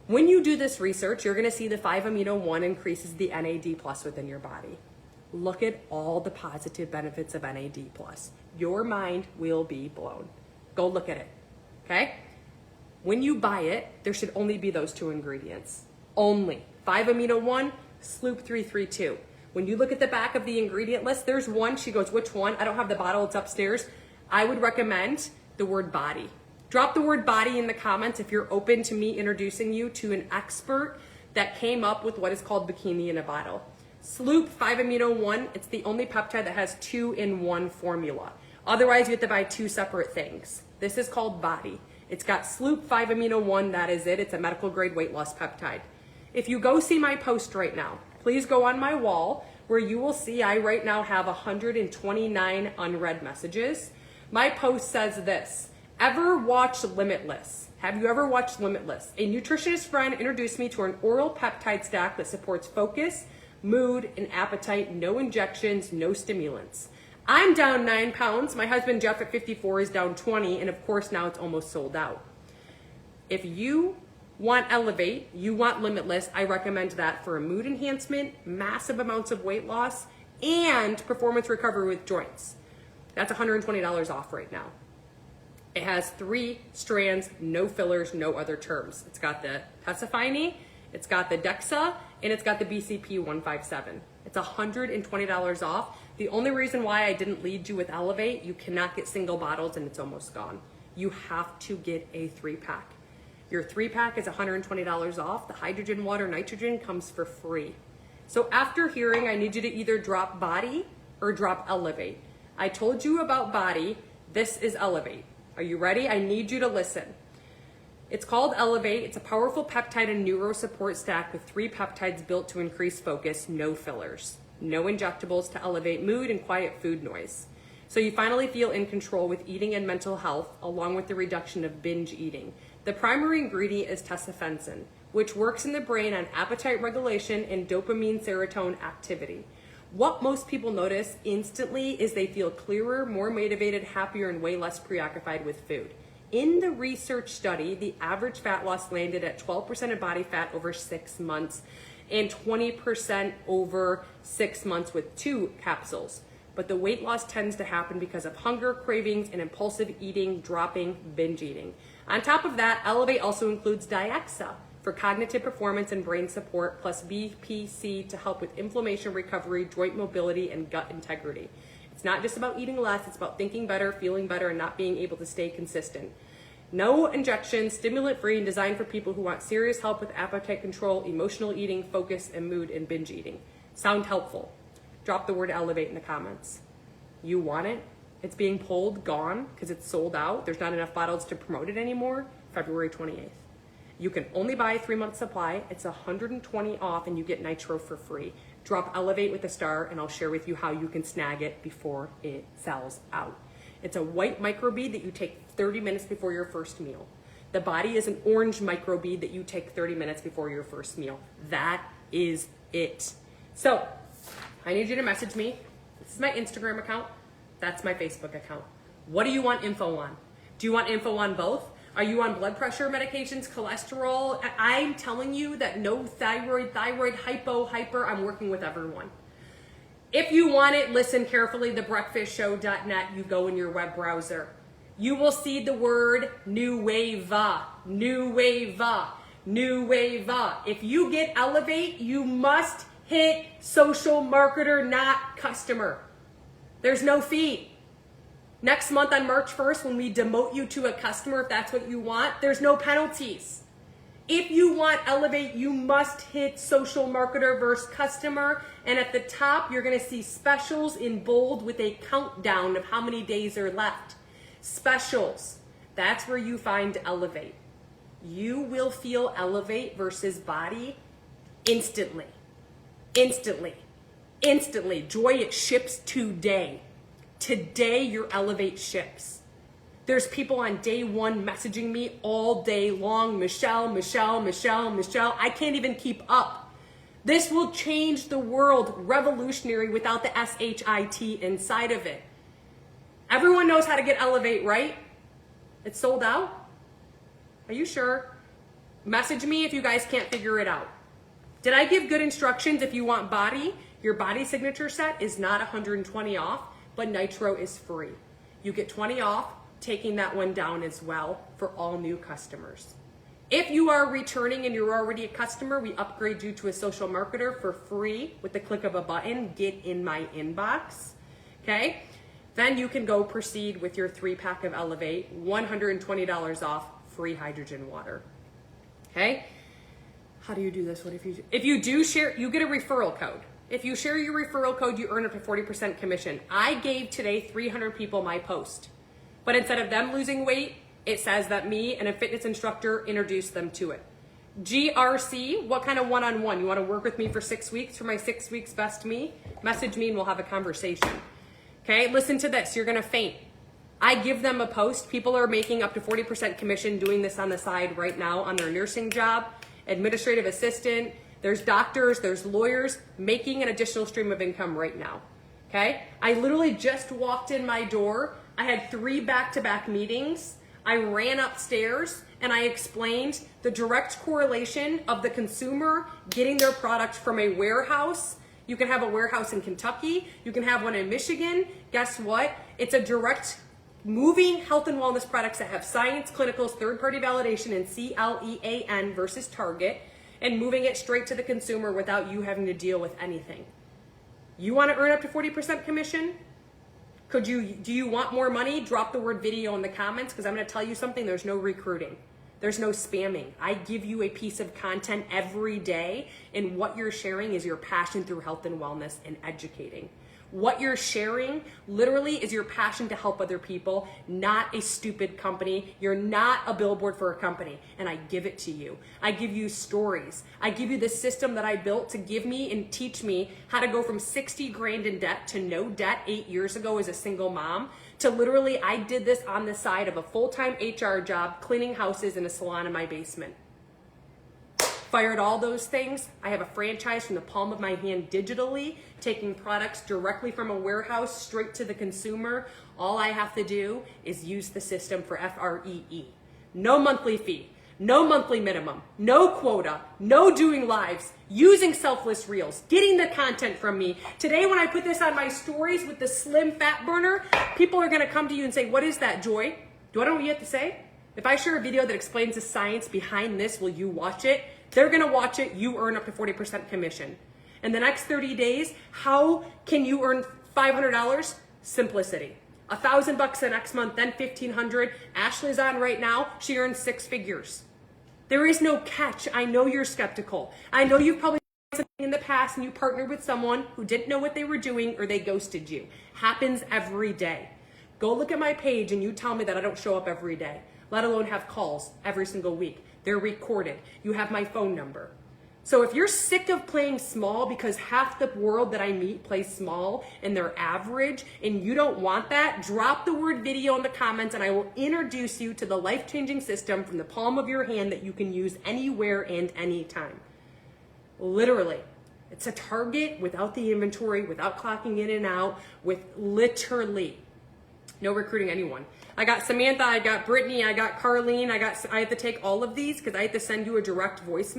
When you do this research, you're gonna see the 5-amino-1 increases the NAD+ within your body. Look at all the positive benefits of NAD+. Your mind will be blown. Go look at it, okay? When you buy it, there should only be those 2 ingredients. Only. 5-amino-1, SLUP332. When you look at the back of the ingredient list, there's one. She goes, which one? I don't have the bottle, it's upstairs. I would recommend the word body. Drop the word body in the comments if you're open to me introducing you to an expert that came up with what is called bikini in a bottle. SLUP 5-amino-1, it's the only peptide that has 2-in-1 formula. Otherwise, you have to buy 2 separate things. This is called body. It's got SLUP 5-amino-1, that is it. It's a medical grade weight loss peptide. If you go see my post right now, please go on my wall where you will see I right now have 129 unread messages. My post says this: ever watch Limitless? Have you ever watched Limitless? A nutritionist friend introduced me to an oral peptide stack that supports focus, mood, and appetite, no injections, no stimulants. I'm down 9 pounds. My husband Jeff at 54 is down 20, and of course now it's almost sold out. If you want Elevate, you want Limitless, I recommend that for a mood enhancement, massive amounts of weight loss, and performance recovery with joints. That's $120 off right now. It has 3 strands, no fillers, no other terms. It's got the Pesifine, it's got the DEXA, and it's got the BCP 157. It's $120 off. The only reason why I didn't lead you with Elevate, you cannot get single bottles and it's almost gone. You have to get a 3-pack. Your 3-pack is $120 off. The hydrogen, water, nitrogen comes for free. So after hearing, I need you to either drop body or drop Elevate. I told you about body. This is Elevate. Are you ready? I need you to listen. It's called Elevate. It's a powerful peptide and neuro support stack with 3 peptides built to increase focus, no fillers, no injectables to elevate mood and quiet food noise. So you finally feel in control with eating and mental health, along with the reduction of binge eating. The primary ingredient is tesofensin, which works in the brain on appetite regulation and dopamine serotonin activity. What most people notice instantly is they feel clearer, more motivated, happier, and way less preoccupied with food. In the research study, the average fat loss landed at 12% of body fat over 6 months and 20% over 6 months with 2 capsules. But the weight loss tends to happen because of hunger, cravings, and impulsive eating, dropping, binge eating. On top of that, Elevate also includes DIXA for cognitive performance and brain support, plus BPC to help with inflammation recovery, joint mobility, and gut integrity. It's not just about eating less, it's about thinking better, feeling better, and not being able to stay consistent. No injections, stimulant-free, and designed for people who want serious help with appetite control, emotional eating, focus, and mood, and binge eating. Sound helpful? Drop the word elevate in the comments. You want it? It's being pulled, gone, because it's sold out. There's not enough bottles to promote it anymore. February 28th. You can only buy a 3-month supply. It's $120 off, and you get Nitro for free. Drop Elevate with a star, and I'll share with you how you can snag it before it sells out. It's a white microbead that you take 30 minutes before your first meal. The body is an orange microbead that you take 30 minutes before your first meal. That is it. So, I need you to message me. This is my Instagram account. That's my Facebook account. What do you want info on? Do you want info on both? Are you on blood pressure medications, cholesterol? I'm telling you that no thyroid, hyper, I'm working with everyone. If you want it, listen carefully, thebreakfastshow.net, you go in your web browser. You will see the word New Wave. If you get Elevate, you must hit social marketer, not customer. There's no fee. Next month on March 1st, when we demote you to a customer, if that's what you want, there's no penalties. If you want Elevate, you must hit social marketer versus customer. And at the top, you're going to see specials in bold with a countdown of how many days are left. Specials. That's where you find Elevate. You will feel Elevate versus body instantly. Instantly. Joy, it ships today. Today, your Elevate ships. There's people on day one messaging me all day long. Michelle. I can't even keep up. This will change the world. Revolutionary without the S-H-I-T inside of it. Everyone knows how to get Elevate, right? It's sold out? Are you sure? Message me if you guys can't figure it out. Did I give good instructions? If you want body, your body signature set is not $120 off, but Nitro is free. You get 20 off, taking that one down as well for all new customers. If you are returning and you're already a customer, we upgrade you to a social marketer for free with the click of a button, get in my inbox, okay? Then you can go proceed with your 3-pack of Elevate, $120 off, free hydrogen water, okay? How do you do this? What if you do share, you get a referral code. If you share your referral code, you earn up to 40% commission. I gave today 300 people my post, but instead of them losing weight, it says that me and a fitness instructor introduced them to it. GRC, what kind of one-on-one? You want to work with me for 6 weeks for my 6 weeks best me? Message me and we'll have a conversation. Okay, listen to this. You're going to faint. I give them a post. People are making up to 40% commission doing this on the side right now on their nursing job, administrative assistant. There's doctors, there's lawyers making an additional stream of income right now. Okay? I literally just walked in my door. I had 3 back-to-back meetings. I ran upstairs and I explained the direct correlation of the consumer getting their product from a warehouse. You can have a warehouse in Kentucky. You can have one in Michigan. Guess what? It's a direct moving health and wellness products that have science, clinicals, third-party validation, and CLEAN versus Target, and moving it straight to the consumer without you having to deal with anything. You want to earn up to 40% commission? Do you want more money? Drop the word video in the comments, because I'm going to tell you something. There's no recruiting. There's no spamming. I give you a piece of content every day, and what you're sharing is your passion through health and wellness and educating. What you're sharing literally is your passion to help other people, not a stupid company. You're not a billboard for a company, and I give it to you. I give you stories. I give you the system that I built to give me and teach me how to go from 60 grand in debt to no debt 8 years ago as a single mom, to literally I did this on the side of a full-time HR job, cleaning houses in a salon in my basement. Fired all those things. I have a franchise from the palm of my hand digitally, taking products directly from a warehouse straight to the consumer. All I have to do is use the system for FREE. No monthly fee, no monthly minimum, no quota, no doing lives, using selfless reels, getting the content from me. Today when I put this on my stories with the slim fat burner, people are gonna come to you and say, what is that, Joy? Do I know what you have to say? If I share a video that explains the science behind this, will you watch it? They're gonna watch it, you earn up to 40% commission. In the next 30 days, how can you earn $500? Simplicity. $1,000 the next month, then $1,500. Ashley's on right now. She earns 6 figures. There is no catch. I know you're skeptical. I know you've probably done something in the past and you partnered with someone who didn't know what they were doing or they ghosted you. Happens every day. Go look at my page and you tell me that I don't show up every day, let alone have calls every single week. They're recorded. You have my phone number. So if you're sick of playing small because half the world that I meet plays small and they're average and you don't want that, drop the word video in the comments and I will introduce you to the life-changing system from the palm of your hand that you can use anywhere and anytime. Literally. It's a Target without the inventory, without clocking in and out, with literally no recruiting anyone. I got Samantha, I got Brittany, I got Carlene, I have to take all of these because I have to send you a direct voice.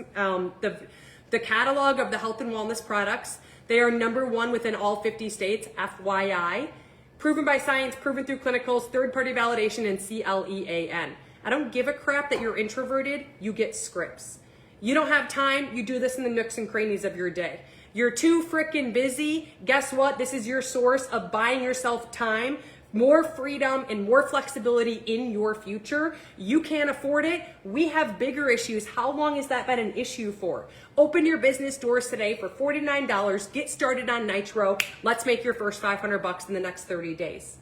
The catalog of the health and wellness products, they are #1 within all 50 states, FYI. Proven by science, proven through clinicals, third-party validation, and CLEAN. I don't give a crap that you're introverted, you get scripts. You don't have time, you do this in the nooks and crannies of your day. You're too freaking busy. Guess what? This is your source of buying yourself time, more freedom and more flexibility in your future. You can't afford it. We have bigger issues. How long has that been an issue for? Open your business doors today for $49. Get started on Nitro. Let's make your first $500 in the next 30 days.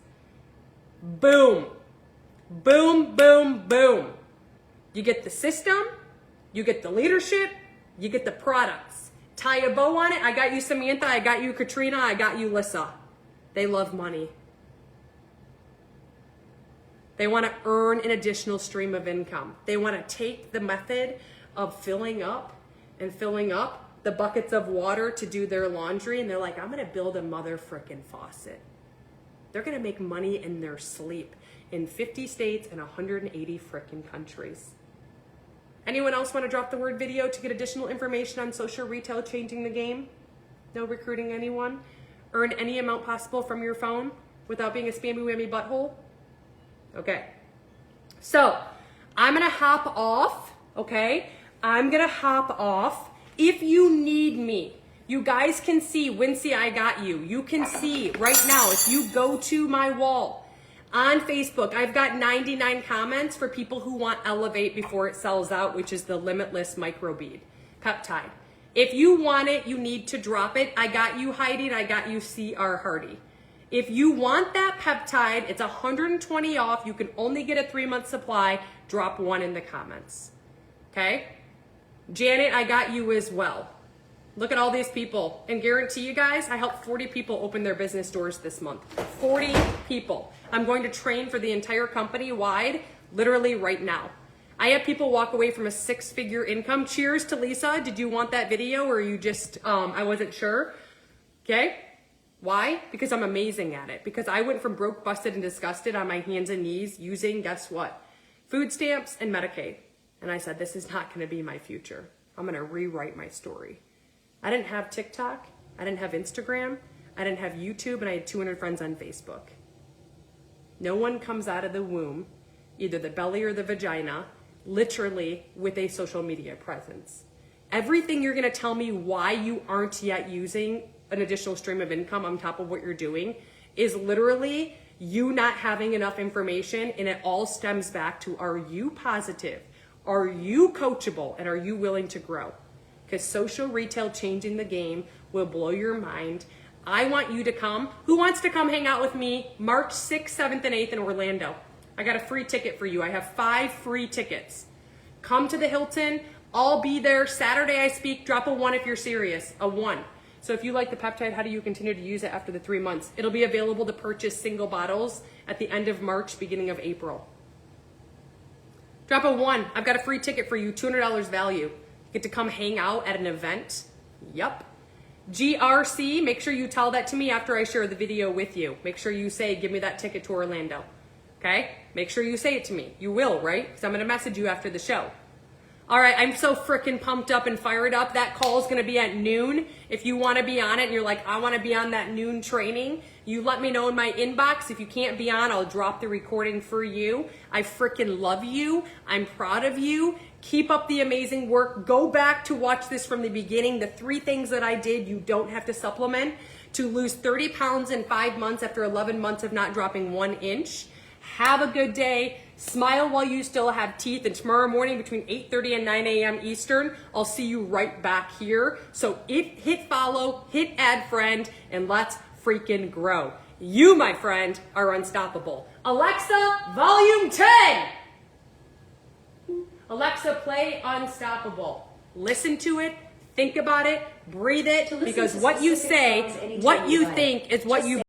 Boom. Boom, boom, boom. You get the system, you get the leadership, you get the products. Tie a bow on it. I got you Samantha, I got you Katrina, I got you Lissa. They love money. They want to earn an additional stream of income. They want to take the method of filling up the buckets of water to do their laundry, and they're like, I'm going to build a mother frickin' faucet. They're going to make money in their sleep in 50 states and 180 frickin' countries. Anyone else want to drop the word video to get additional information on social retail changing the game? No recruiting anyone? Earn any amount possible from your phone without being a spammy whammy butthole? Okay, so I'm gonna hop off, okay? I'm gonna hop off. If you need me, you guys can see, Wincy, I got you. You can see right now, if you go to my wall on Facebook, I've got 99 comments for people who want Elevate before it sells out, which is the limitless microbead peptide. If you want it, you need to drop it. I got you, Heidi, and I got you, C.R. Hardy. If you want that peptide, it's $120 off. You can only get a 3-month supply. Drop 1 in the comments. Okay? Janet, I got you as well. Look at all these people. And guarantee you guys, I helped 40 people open their business doors this month. 40 people. I'm going to train for the entire company wide, literally right now. I have people walk away from a 6-figure income. Cheers to Lisa. Did you want that video or you just, I wasn't sure? Okay? Why? Because I'm amazing at it. Because I went from broke, busted, and disgusted on my hands and knees using, guess what? Food stamps and Medicaid. And I said, this is not going to be my future. I'm going to rewrite my story. I didn't have TikTok. I didn't have Instagram. I didn't have YouTube. And I had 200 friends on Facebook. No one comes out of the womb, either the belly or the vagina, literally with a social media presence. Everything you're going to tell me why you aren't yet using an additional stream of income on top of what you're doing is literally you not having enough information, and it all stems back to, are you positive? Are you coachable? And are you willing to grow? Because social retail changing the game will blow your mind. I want you to come. Who wants to come hang out with me March 6th, 7th, and 8th in Orlando? I got a free ticket for you. I have 5 free tickets. Come to the Hilton. I'll be there. Saturday I speak. Drop a 1 if you're serious. A 1. So if you like the peptide, how do you continue to use it after the 3 months? It'll be available to purchase single bottles at the end of March, beginning of April. Drop a 1. I've got a free ticket for you, $200 value. Get to come hang out at an event. Yup. GRC, make sure you tell that to me after I share the video with you. Make sure you say, give me that ticket to Orlando. Okay? Make sure you say it to me. You will, right? Because I'm going to message you after the show. All right, I'm so freaking pumped up and fired up. That call is going to be at noon. If you want to be on it and you're like, I want to be on that noon training, you let me know in my inbox. If you can't be on, I'll drop the recording for you. I freaking love you. I'm proud of you. Keep up the amazing work. Go back to watch this from the beginning. The 3 things that I did, you don't have to supplement to lose 30 pounds in 5 months after 11 months of not dropping 1 inch. Have a good day. Smile while you still have teeth. And tomorrow morning between 8:30 and 9 a.m. Eastern, I'll see you right back here. So hit follow, hit add friend, and let's freaking grow. You, my friend, are unstoppable. Alexa, volume 10. Alexa, play Unstoppable. Listen to it, think about it, breathe it, because what you say, what you think is what you